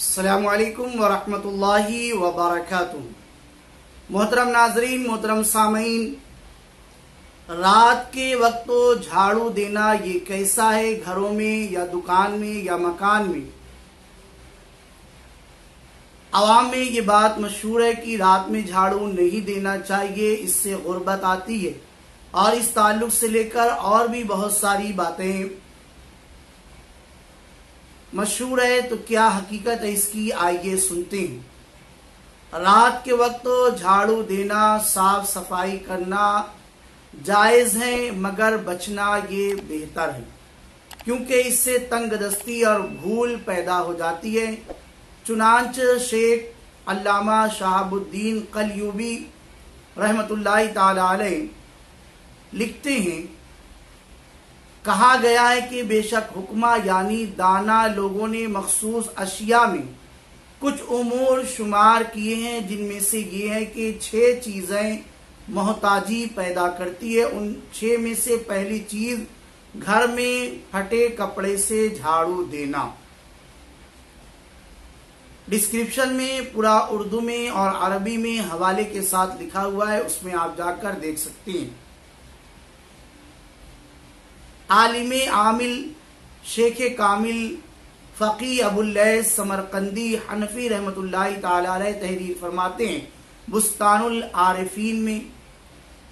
अस्सलामु अलैकुम वरहमतुल्लाहि वबरकातुहू। मोहतरम नाजरीन, मोहतरम सामीन, रात के वक्त तो झाड़ू देना ये कैसा है? घरों में या दुकान में या मकान में आवाम में ये बात मशहूर है कि रात में झाड़ू नहीं देना चाहिए, इससे गुर्बत आती है। और इस ताल्लुक से लेकर और भी बहुत सारी बातें मशहूर है। तो क्या हकीकत है इसकी, आइए सुनते हैं। रात के वक्त तो झाड़ू देना, साफ सफाई करना जायज है, मगर बचना ये बेहतर है, क्योंकि इससे तंगदस्ती और भूल पैदा हो जाती है। चुनांच शेख अल्लामा शहाबुद्दीन कलयूबी रहमतुल्लाहि ताला अलैह लिखते हैं, कहा गया है कि बेशक हुक्मा यानी दाना लोगों ने मखसूस अशिया में कुछ उमूर शुमार किए हैं, जिनमें से ये है कि 6 चीजें मोहताजी पैदा करती है। उन 6 में से पहली चीज घर में फटे कपड़े से झाड़ू देना। डिस्क्रिप्शन में पूरा उर्दू में और अरबी में हवाले के साथ लिखा हुआ है, उसमें आप जाकर देख सकते हैं। आलिम आमिल शेख कामिल फ़की अबुल्लैस समरकंदी हनफी रहमतुल्लाहि ताला अलैह तहरीर फरमाते हैं, बुस्तानुल आरिफीन में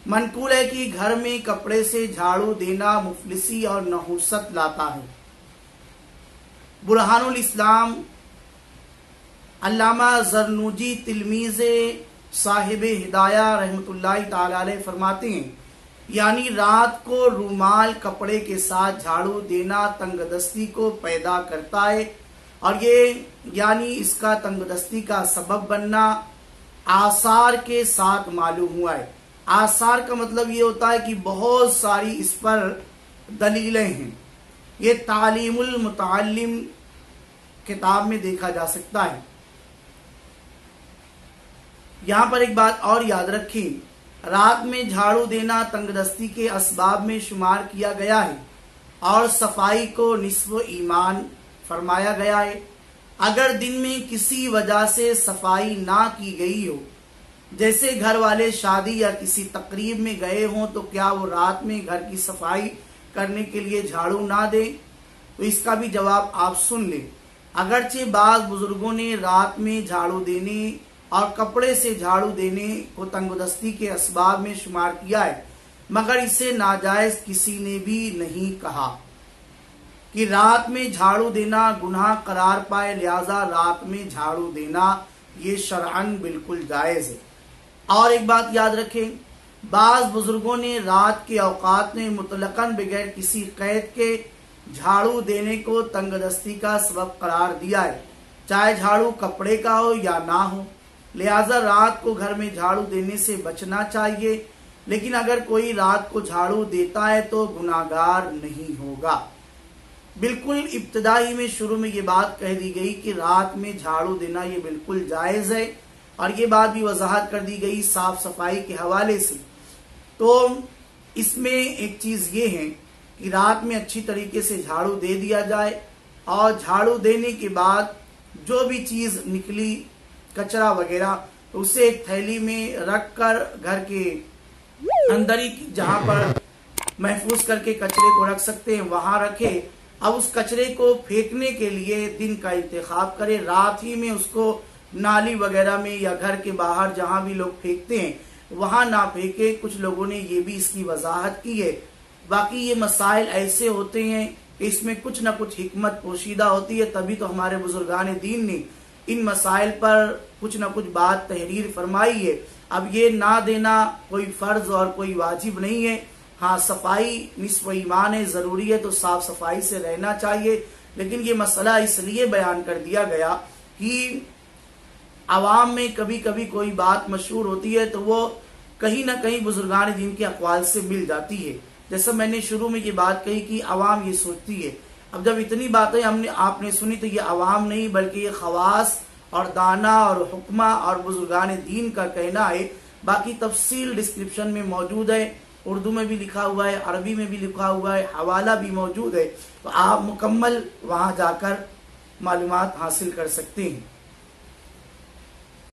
मनकूल है कि घर में कपड़े से झाड़ू देना मुफलिसी और नहुसत लाता है। बुरहानुल इस्लाम अल्लामा जरनूजी तिलमीज़े साहिब हिदाया रहमतुल्लाहि ताला अलैह फरमाते हैं, यानी रात को रूमाल कपड़े के साथ झाड़ू देना तंगदस्ती को पैदा करता है, और ये यानी इसका तंगदस्ती का सबब बनना आसार के साथ मालूम हुआ है। आसार का मतलब ये होता है कि बहुत सारी इस पर दलीलें हैं। ये तालीमुल मुतअल्लिम किताब में देखा जा सकता है। यहां पर एक बात और याद रखें, रात में झाड़ू देना तंगदस्ती के असबाब में शुमार किया गया है और सफाई को निस्फ़ ईमान फरमाया गया है। अगर दिन में किसी वजह से सफाई ना की गई हो, जैसे घर वाले शादी या किसी तकरीब में गए हों, तो क्या वो रात में घर की सफाई करने के लिए झाड़ू ना दें? तो इसका भी जवाब आप सुन लें। अगरचे बाज़ बुजुर्गों ने रात में झाड़ू देने और कपड़े से झाड़ू देने को तंगदस्ती के असबाब में शुमार किया है, मगर इसे नाजायज किसी ने भी नहीं कहा कि रात में झाड़ू देना गुनाह करार पाए, लिहाजा रात में झाड़ू देना ये शरअन बिल्कुल जायज है। और एक बात याद रखें, बाज बुजुर्गों ने रात के औकात में मुतलकन बगैर किसी कैद के झाड़ू देने को तंगदस्ती का सबब करार दिया है, चाहे झाड़ू कपड़े का हो या ना हो। लिहाजा रात को घर में झाड़ू देने से बचना चाहिए, लेकिन अगर कोई रात को झाड़ू देता है तो गुनाहगार नहीं होगा। बिल्कुल इब्तिदाई में शुरू में ये बात कह दी गई कि रात में झाड़ू देना ये बिल्कुल जायज है, और ये बात भी वजाहत कर दी गई साफ सफाई के हवाले से। तो इसमें एक चीज ये है कि रात में अच्छी तरीके से झाड़ू दे दिया जाए, और झाड़ू देने के बाद जो भी चीज निकली, कचरा वगैरह, तो उसे एक थैली में रखकर घर के अंदर ही जहां पर महफूज करके कचरे को रख सकते हैं वहां रखे। अब उस कचरे को फेंकने के लिए दिन का इंतखाब करें, रात ही में उसको नाली वगैरह में या घर के बाहर जहां भी लोग फेंकते हैं वहां ना फेंके। कुछ लोगों ने ये भी इसकी वजाहत की है। बाकी ये मसाइल ऐसे होते हैं कि इसमें कुछ ना कुछ हिकमत पोशीदा होती है, तभी तो हमारे बुजुर्गान दीन ने इन मसाइल पर कुछ ना कुछ बात तहरीर फरमाई है। अब ये ना देना कोई फर्ज और कोई वाजिब नहीं है। हाँ, सफाई निस्फ़ ईमान है, जरूरी है, तो साफ सफाई से रहना चाहिए। लेकिन ये मसला इसलिए बयान कर दिया गया कि आवाम में कभी कभी कोई बात मशहूर होती है तो वो कहीं ना कहीं बुजुर्गान दीन के अक़वाल से मिल जाती है। जैसे मैंने शुरू में ये बात कही कि आवाम ये सोचती है। अब जब इतनी बातें आपने सुनी तो ये आवाम नहीं बल्कि ये खवास और दाना और हुक्मा और बुजुर्गान दीन का कहना है। बाकी तफसील डिस्क्रिप्शन में मौजूद है, उर्दू में भी लिखा हुआ है, अरबी में भी लिखा हुआ है, हवाला भी मौजूद है, तो आप मुकम्मल वहां जाकर मालूमात हासिल कर सकते हैं।